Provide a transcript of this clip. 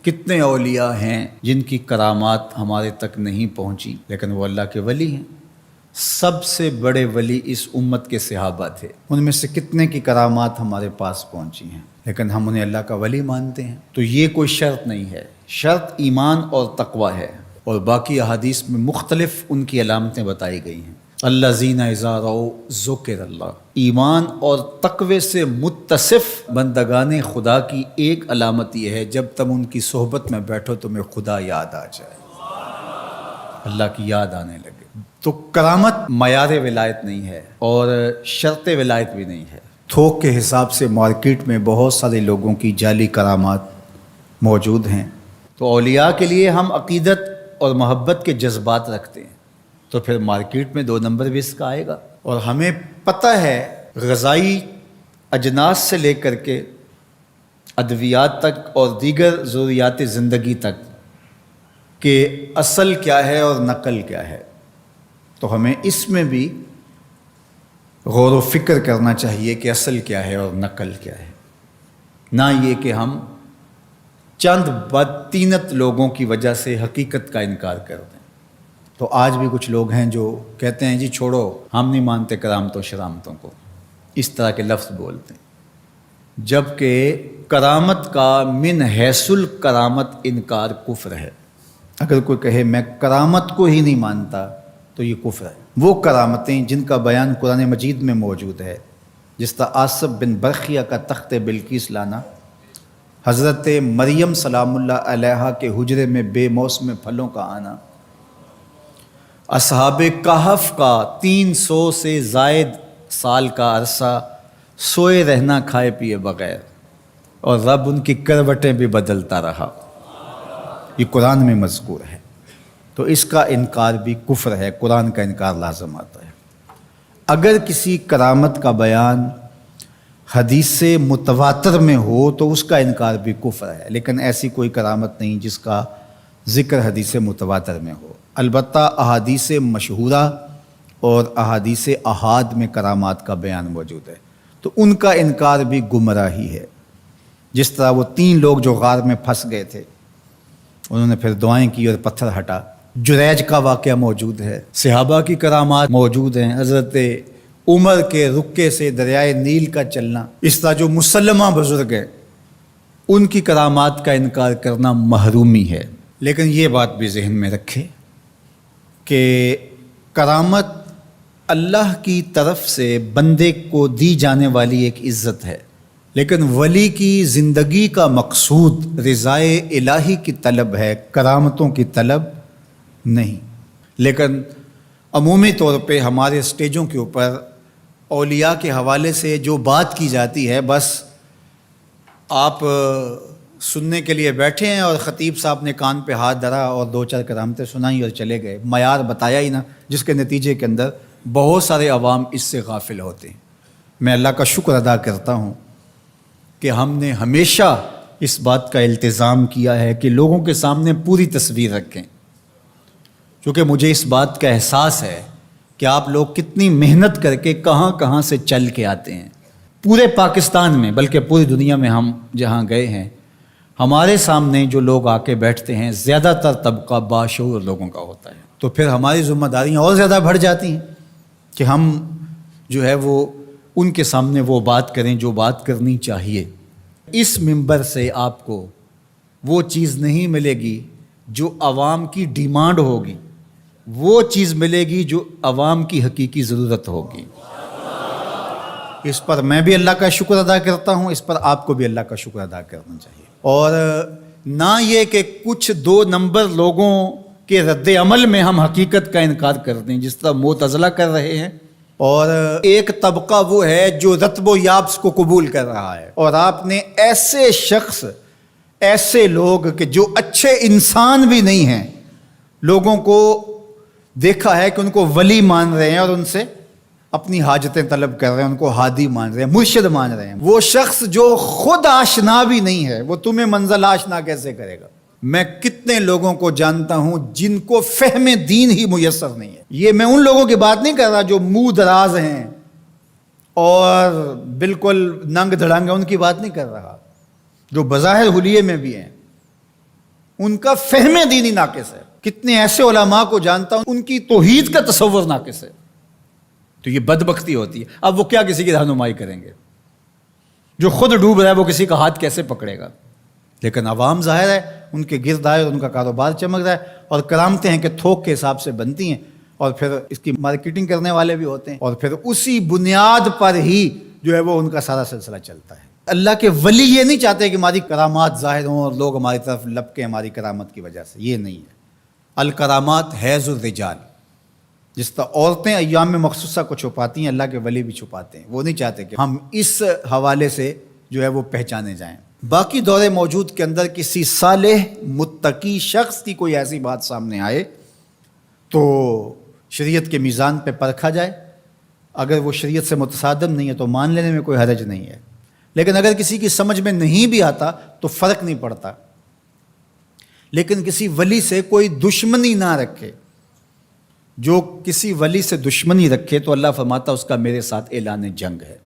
کتنے اولیاء ہیں جن کی کرامات ہمارے تک نہیں پہنچی لیکن وہ اللہ کے ولی ہیں۔ سب سے بڑے ولی اس امت کے صحابہ تھے، ان میں سے کتنے کی کرامات ہمارے پاس پہنچی ہیں لیکن ہم انہیں اللہ کا ولی مانتے ہیں۔ تو یہ کوئی شرط نہیں ہے، شرط ایمان اور تقوی ہے، اور باقی احادیث میں مختلف ان کی علامتیں بتائی گئی ہیں۔ الذین اذا رأوا ذکر اللہ، ایمان اور تقوی سے متصف بندگان خدا کی ایک علامت یہ ہے جب تم ان کی صحبت میں بیٹھو تمہیں خدا یاد آ جائے، اللہ کی یاد آنے لگے۔ تو کرامت معیار ولایت نہیں ہے اور شرط ولایت بھی نہیں ہے۔ تھوک کے حساب سے مارکیٹ میں بہت سارے لوگوں کی جعلی کرامات موجود ہیں، تو اولیاء کے لیے ہم عقیدت اور محبت کے جذبات رکھتے ہیں تو پھر مارکیٹ میں 2 نمبر بھی اس کا آئے گا۔ اور ہمیں پتہ ہے غذائی اجناس سے لے کر کے ادویات تک اور دیگر ضروریات زندگی تک کہ اصل کیا ہے اور نقل کیا ہے، تو ہمیں اس میں بھی غور و فکر کرنا چاہیے کہ اصل کیا ہے اور نقل کیا ہے، نہ یہ کہ ہم چند بدطینت لوگوں کی وجہ سے حقیقت کا انکار کر دیں۔ تو آج بھی کچھ لوگ ہیں جو کہتے ہیں جی چھوڑو، ہم نہیں مانتے کرامتوں شرامتوں کو، اس طرح کے لفظ بولتے ہیں، جبکہ کرامت کا من حیث الکرامت انکار کفر ہے۔ اگر کوئی کہے میں کرامت کو ہی نہیں مانتا تو یہ کفر ہے۔ وہ کرامتیں جن کا بیان قرآن مجید میں موجود ہے، جس طرح آصف بن برخیہ کا تخت بلقیس لانا، حضرت مریم سلام اللہ علیہا کے حجرے میں بے موسم پھلوں کا آنا، اصحاب کہف کا 300 سے زائد سال کا عرصہ سوئے رہنا کھائے پیے بغیر، اور رب ان کی کروٹیں بھی بدلتا رہا، یہ قرآن میں مذکور ہے۔ تو اس کا انکار بھی کفر ہے، قرآن کا انکار لازم آتا ہے۔ اگر کسی کرامت کا بیان حدیث متواتر میں ہو تو اس کا انکار بھی کفر ہے، لیکن ایسی کوئی کرامت نہیں جس کا ذکر حدیث متواتر میں ہو۔ البتہ احادیث مشہورہ اور احادیث احاد میں کرامات کا بیان موجود ہے، تو ان کا انکار بھی گمراہی ہے۔ جس طرح وہ 3 لوگ جو غار میں پھنس گئے تھے، انہوں نے پھر دعائیں کی اور پتھر ہٹا۔ جریج کا واقعہ موجود ہے، صحابہ کی کرامات موجود ہیں، حضرت عمر کے رکے سے دریائے نیل کا چلنا، اس طرح جو مسلمہ بزرگ ہیں ان کی کرامات کا انکار کرنا محرومی ہے۔ لیکن یہ بات بھی ذہن میں رکھے کہ کرامت اللہ کی طرف سے بندے کو دی جانے والی ایک عزت ہے، لیکن ولی کی زندگی کا مقصود رضائے الہی کی طلب ہے، کرامتوں کی طلب نہیں۔ لیکن عمومی طور پہ ہمارے اسٹیجوں کے اوپر اولیاء کے حوالے سے جو بات کی جاتی ہے، بس آپ سننے کے لیے بیٹھے ہیں اور خطیب صاحب نے کان پہ ہاتھ دھرا اور 2-4 کرامتیں سنائیں اور چلے گئے، معیار بتایا ہی نہ، جس کے نتیجے کے اندر بہت سارے عوام اس سے غافل ہوتے ہیں۔ میں اللہ کا شکر ادا کرتا ہوں کہ ہم نے ہمیشہ اس بات کا التزام کیا ہے کہ لوگوں کے سامنے پوری تصویر رکھیں، کیونکہ مجھے اس بات کا احساس ہے کہ آپ لوگ کتنی محنت کر کے کہاں کہاں سے چل کے آتے ہیں۔ پورے پاکستان میں بلکہ پوری دنیا میں ہم جہاں گئے ہیں، ہمارے سامنے جو لوگ آ کے بیٹھتے ہیں زیادہ تر طبقہ باشعور لوگوں کا ہوتا ہے، تو پھر ہماری ذمہ داریاں اور زیادہ بڑھ جاتی ہیں کہ ہم جو ہے وہ ان کے سامنے وہ بات کریں جو بات کرنی چاہیے۔ اس منبر سے آپ کو وہ چیز نہیں ملے گی جو عوام کی ڈیمانڈ ہوگی، وہ چیز ملے گی جو عوام کی حقیقی ضرورت ہوگی۔ اس پر میں بھی اللہ کا شکر ادا کرتا ہوں، اس پر آپ کو بھی اللہ کا شکر ادا کرنا چاہیے، اور نہ یہ کہ کچھ 2 نمبر لوگوں کے رد عمل میں ہم حقیقت کا انکار کر دیں جس طرح معتزلہ کر رہے ہیں، اور ایک طبقہ وہ ہے جو رتب و یابس کو قبول کر رہا ہے، اور آپ نے ایسے شخص، ایسے لوگ کہ جو اچھے انسان بھی نہیں ہیں، لوگوں کو دیکھا ہے کہ ان کو ولی مان رہے ہیں اور ان سے اپنی حاجتیں طلب کر رہے ہیں، ان کو ہادی مان رہے ہیں، مرشد مان رہے ہیں۔ وہ شخص جو خود آشنا بھی نہیں ہے وہ تمہیں منزل آشنا کیسے کرے گا؟ میں کتنے لوگوں کو جانتا ہوں جن کو فہم دین ہی میسر نہیں ہے۔ یہ میں ان لوگوں کی بات نہیں کر رہا جو منہ دراز ہیں اور بالکل ننگ دھڑنگ ہیں، ان کی بات نہیں کر رہا، جو بظاہر حلیے میں بھی ہیں ان کا فہم دینی ناقص ہے. کتنے ایسے علماء کو جانتا ہوں ان کی توحید کا تصور ناقص ہے. تو یہ بدبختی ہوتی ہے. اب وہ کیا کسی کی رہنمائی کریں گے؟ جو خود ڈوب رہا ہے وہ کسی کا ہاتھ کیسے پکڑے گا؟ لیکن عوام ظاہر ہے ان کے گرد آئے اور ان کا کاروبار چمک رہا ہے، اور کرامتیں ہیں کہ تھوک کے حساب سے بنتی ہیں، اور پھر اس کی مارکیٹنگ کرنے والے بھی ہوتے ہیں، اور پھر اسی بنیاد پر ہی جو ہے وہ ان کا سارا سلسلہ چلتا ہے. اللہ کے ولی یہ نہیں چاہتے کہ ہماری کرامات ظاہر ہوں اور لوگ ہماری طرف لپکیں ہماری کرامت کی وجہ سے. یہ نہیں ہے. الکرامات حیض الرجال، جس طرح عورتیں ایام مخصوصہ کو چھپاتی ہیں، اللہ کے ولی بھی چھپاتے ہیں. وہ نہیں چاہتے کہ ہم اس حوالے سے جو ہے وہ پہچانے جائیں. باقی دور موجود کے اندر کسی صالح متقی شخص کی کوئی ایسی بات سامنے آئے تو شریعت کے میزان پہ پرکھا جائے. اگر وہ شریعت سے متصادم نہیں ہے تو مان لینے میں کوئی حرج نہیں ہے. لیکن اگر کسی کی سمجھ میں نہیں بھی آتا تو فرق نہیں پڑتا. لیکن کسی ولی سے کوئی دشمنی نہ رکھے. جو کسی ولی سے دشمنی رکھے تو اللہ فرماتا اس کا میرے ساتھ اعلان جنگ ہے.